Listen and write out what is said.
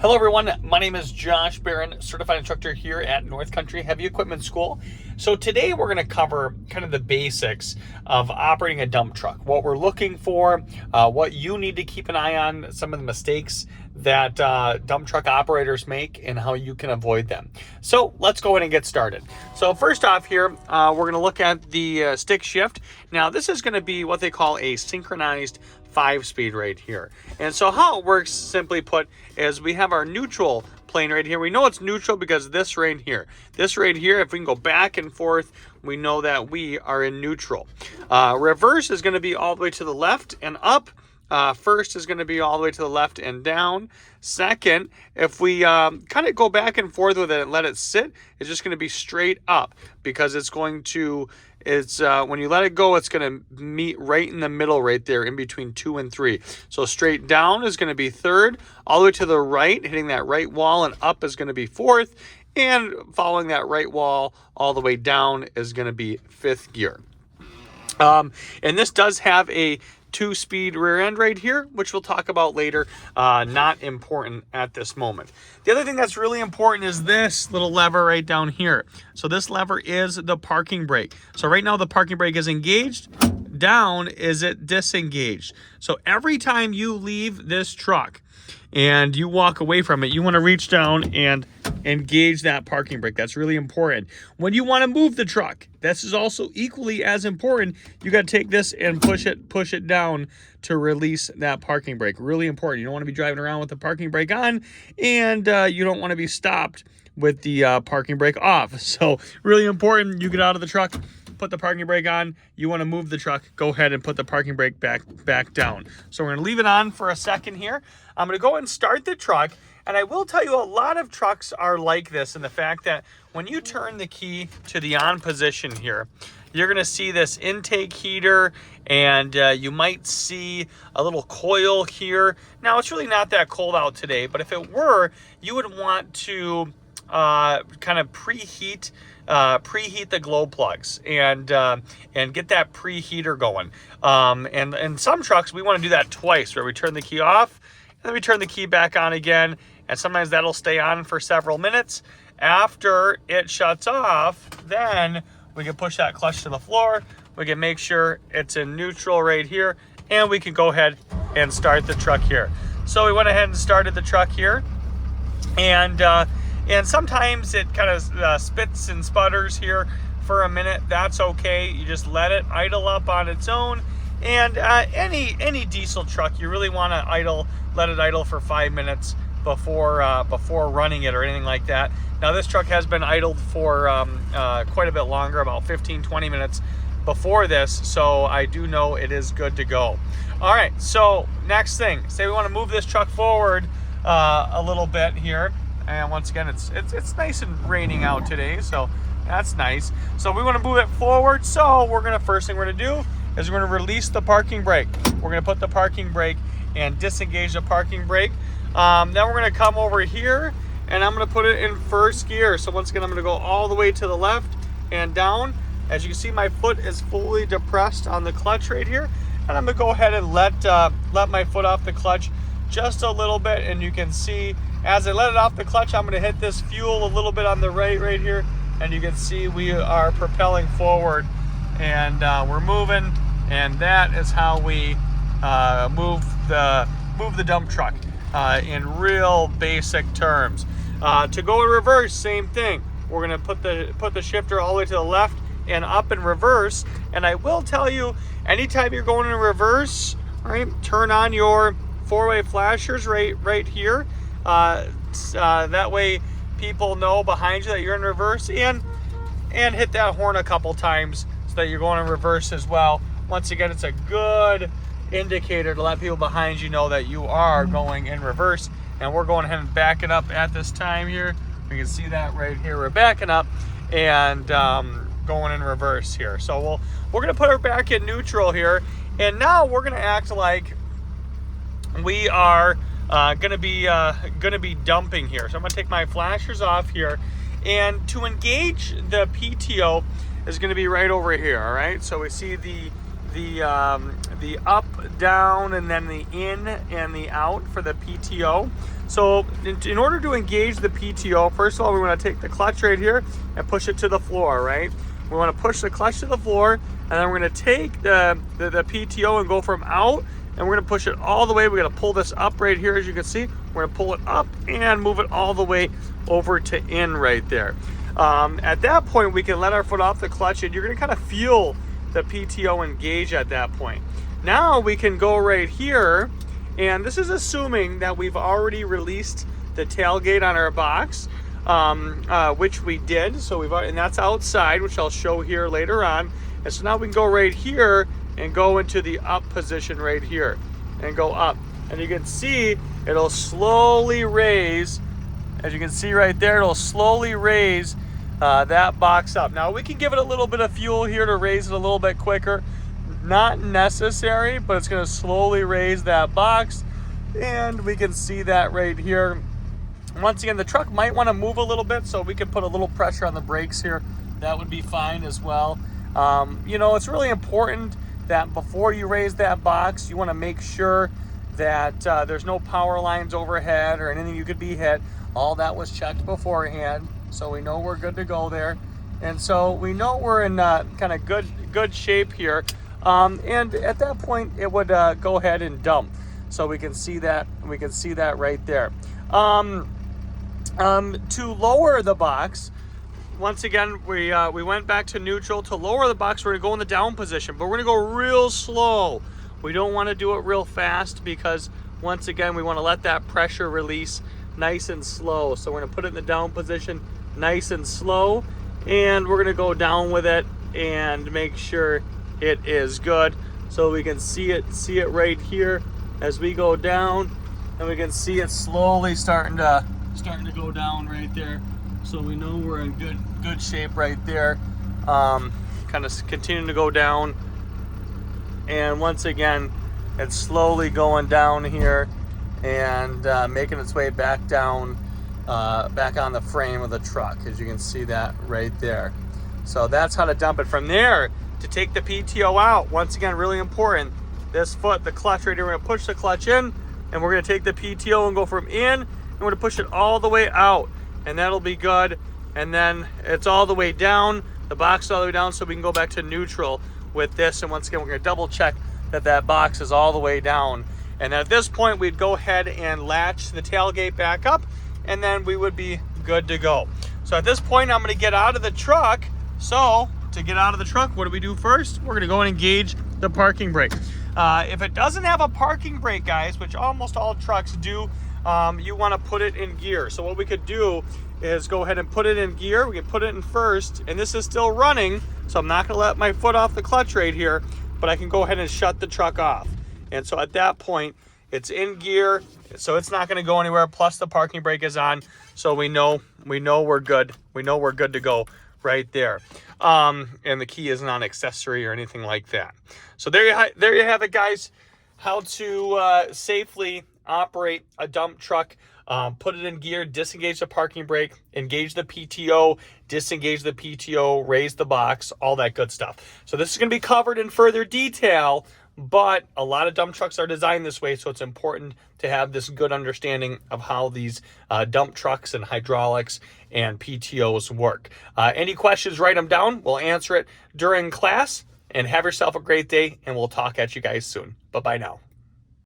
Hello everyone, my name is Josh Barron, certified instructor here at North Country Heavy Equipment School. So today we're going to cover kind of the basics of operating a dump truck, what we're looking for, what you need to keep an eye on, some of the mistakes that dump truck operators make and how you can avoid them. So let's go ahead and get started. So first off here, we're going to look at the stick shift. Now this is going to be what they call a synchronized 5-speed right here. And so how it works, simply put, is we have our neutral plane right here. We know it's neutral because this right here, if we can go back and forth, we know that we are in neutral. Reverse is going to be all the way to the left and up. First is going to be all the way to the left and down. Second, if we kind of go back and forth with it and let it sit, it's just going to be straight up because it's going to, when you let it go, it's going to meet right in the middle right there in between 2 and 3. So straight down is going to be third, all the way to the right, hitting that right wall, and up is going to be fourth, and following that right wall all the way down is going to be fifth gear. And this does have a 2-speed rear end right here, which we'll talk about later. Not important at this moment. The other thing that's really important is this little lever right down here. So this lever is the parking brake. So right now the parking brake is engaged. Down is it disengaged. So every time you leave this truck and you walk away from it, you want to reach down and engage that parking brake. That's really important. When you want to move the truck, this is also equally as important. You got to take this and push it down to release that parking brake. Really important. You don't want to be driving around with the parking brake on, and you don't want to be stopped with the parking brake off. So really important. You get out of the truck, put the parking brake on. You want to move the truck, go ahead and put the parking brake back down. So we're going to leave it on for a second here. I'm going to go and start the truck. And I will tell you, a lot of trucks are like this in the fact that when you turn the key to the on position here, you're going to see this intake heater, and you might see a little coil here. Now, it's really not that cold out today, but if it were, you would want to kind of preheat the glow plugs and get that preheater going. And in some trucks, we want to do that twice, where we turn the key off and then we turn the key back on again. And sometimes that'll stay on for several minutes. After it shuts off, then we can push that clutch to the floor. We can make sure it's in neutral right here, and we can go ahead and start the truck here. So we went ahead and started the truck here, and sometimes it kind of spits and sputters here for a minute. That's okay. You just let it idle up on its own. And any diesel truck, you really want to let it idle for 5 minutes before running it or anything like that. Now this truck has been idled for quite a bit longer, about 15-20 minutes before this, so I do know it is good to go. All right, so next thing, say we want to move this truck forward a little bit here, and once again it's nice and raining out today, so that's nice. So we want to move it forward, so first thing we're gonna do is we're gonna release the parking brake. We're gonna put the parking brake and disengage the parking brake. Then we're going to come over here, and I'm going to put it in first gear. So once again, I'm going to go all the way to the left and down. As you can see, my foot is fully depressed on the clutch right here, and I'm going to go ahead and let my foot off the clutch just a little bit. And you can see as I let it off the clutch, I'm going to hit this fuel a little bit on the right here, and you can see we are propelling forward, and we're moving. And that is how we move the dump truck. In real basic terms. To go in reverse, same thing. We're going to put the shifter all the way to the left and up in reverse. And I will tell you, anytime you're going in reverse, right, turn on your 4-way flashers right here. That way people know behind you that you're in reverse, and hit that horn a couple times so that you're going in reverse as well. Once again, it's a good indicator to let people behind you know that you are going in reverse. And we're going ahead and backing up at this time here. You can see that right here. We're backing up and going in reverse here. So we're going to put her back in neutral here, and now we're going to act like we are going to be dumping here. So I'm going to take my flashers off here, and to engage the PTO is going to be right over here. All right, so we see the up, down, and then the in and the out for the PTO. So in order to engage the PTO, first of all, we want to take the clutch right here and push it to the floor, right? We want to push the clutch to the floor, and then we're going to take the PTO and go from out, and we're going to push it all the way. We're going to pull this up right here, as you can see. We're going to pull it up and move it all the way over to in right there. At that point, we can let our foot off the clutch, and you're going to kind of feel the PTO engage at that point. Now we can go right here, and this is assuming that we've already released the tailgate on our box, which we did. So and that's outside, which I'll show here later on. And so now we can go right here and go into the up position right here and go up. And you can see it'll slowly raise. As you can see right there, it'll slowly raise that box up. Now we can give it a little bit of fuel here to raise it a little bit quicker. Not necessary, but it's going to slowly raise that box, and we can see that right here. Once again, the truck might want to move a little bit, so we can put a little pressure on the brakes here. That would be fine as well. You know, it's really important that before you raise that box, you want to make sure that there's no power lines overhead or anything you could be hit. All that was checked beforehand, so we know we're good to go there. And so we know we're in kind of good shape here. And at that point, it would go ahead and dump. So we can see that. We can see that right there. To lower the box, once again, we went back to neutral. To lower the box, we're gonna go in the down position, but we're gonna go real slow. We don't want to do it real fast because once again, we want to let that pressure release nice and slow. So we're gonna put it in the down position, nice and slow, and we're gonna go down with it and make sure it is good. So we can see it right here as we go down, and we can see it slowly starting to go down right there. So we know we're in good shape right there. Kind of continuing to go down, and once again, it's slowly going down here and making its way back down, back on the frame of the truck, as you can see that right there. So that's how to dump it. From there, to take the PTO out, once again, really important, this foot, the clutch right here, we're gonna push the clutch in, and we're gonna take the PTO and go from in, and we're gonna push it all the way out, and that'll be good. And then it's all the way down, the box is all the way down, so we can go back to neutral with this. And once again, we're gonna double check that that box is all the way down. And at this point, we'd go ahead and latch the tailgate back up, and then we would be good to go. So at this point, I'm gonna get out of the truck. So to get out of the truck, what do we do first? We're gonna go and engage the parking brake. If it doesn't have a parking brake, guys, which almost all trucks do, you wanna put it in gear. So what we could do is go ahead and put it in gear. We can put it in first, and this is still running, so I'm not gonna let my foot off the clutch right here, but I can go ahead and shut the truck off. And so at that point, it's in gear, so it's not gonna go anywhere, plus the parking brake is on, so we know we're good. We know we're good to go right there. And the key isn't on accessory or anything like that. So there you have it, guys. How to safely operate a dump truck. Put it in gear, disengage the parking brake, engage the PTO, disengage the PTO, raise the box, all that good stuff. So this is going to be covered in further detail, but a lot of dump trucks are designed this way, so it's important to have this good understanding of how these dump trucks and hydraulics and PTOs work. Any questions, write them down. We'll answer it during class, and have yourself a great day, and we'll talk at you guys soon. Bye-bye now.